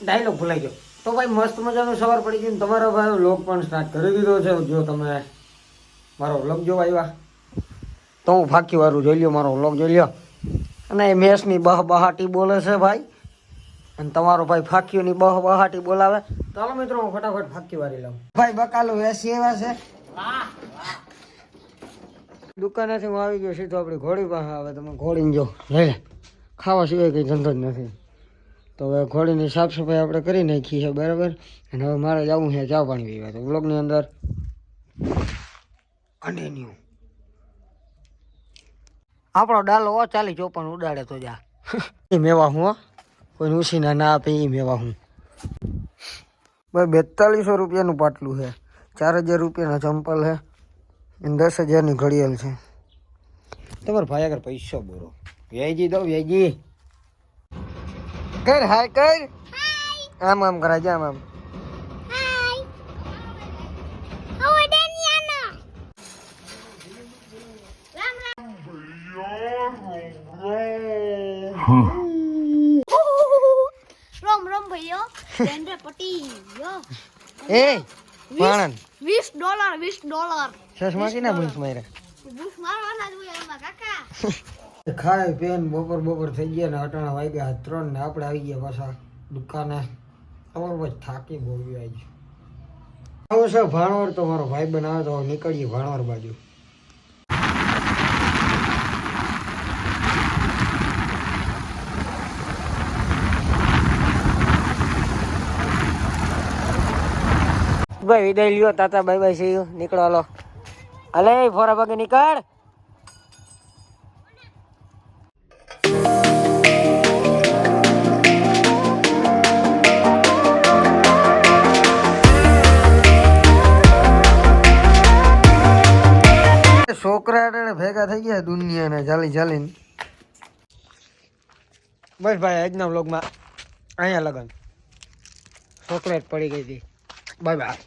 Dialog ભૂલાઈ ગયો. તો ભાઈ મસ્ત મજાનું સવાર પડી ગયું. તમારો ભાઈ વ્લોગ પણ સ્ટાર્ટ કરી દીધો છે. જો તમે મારો વ્લોગ જોવા આવ્યા તો હું ફાંકી વાળું જોઈ લ્યો, મારો વ્લોગ જોઈ લ્યો. અને એ મેસની બહાટી બોલે છે ભાઈ, અને તમારો ભાઈ ફાંકીઓની બહાટી બોલાવે. ચાલો મિત્રો હું ફટાફટ ફાંકી વાળી લઉં. ભાઈ બકાલો વેસી એવા છે. દુકાનેથી હું આવી ગયો સીધો આપણી ઘોડી પાસે. આવે તમે ઘોડીને જો લઈ લે, ખાવા સિવાય કંઈ ધંધો જ નથી. તો હવે ઘોડીની સાફ સફાઈ આપણે કરી નાખી છે બરાબર. અને હવે મારે જવું છે ચા પાણી પીવા. તો બ્લોગની અંદર કન્ટિન્યુ. આપણો ડાલો ચાલી ચોપન ઉડાડે તો જા એ મેવા હું કોઈ ઉસીના ના આપે એ મેવા હું. ભાઈ 4200 રૂપિયાનું પાટલું છે, 4000 રૂપિયાના ચંપલ છે, અને 10,000ની ઘડિયાળ છે. તમારો ભાઈ આગળ પૈસો બોરો વ્યાજી દો વ્યાજી. કર હાય કર, આમ આમ કરાય જા, આમ આમ. રોમ રોમ ભાઈઓ, બેન્ડે પટી યો. એ વાણન $20 ચશ્મા કીના બુલ્સ માર્યા. બુશ મારવાના જ હોય એમાં કાકા. ખાય પેન બપોર થઈ ગયા ને અટાણા વાગ્યા 3 ને આપણે આવી ગયા પાછા દુકાને. અમારો ભાઈ થાકી બહુ આવી ગયો. આવું છે ભાણવર. તો મારો ભાઈ બનાવે તો નીકળીએ ભાણવર બાજુ. ભાઈ વિદાય લ્યો, તાતા બાય બાય સી યુ. નીકળો હાલો, અલે ફોરા ભાગે નીકળ. છોકરા ભેગા થઈ ગયા દુનિયાને ચાલીને. બસ ભાઈ આજના વ્લોગમાં અહીંયા લગન. ચોકલેટ પડી ગઈ હતી. Bye bye.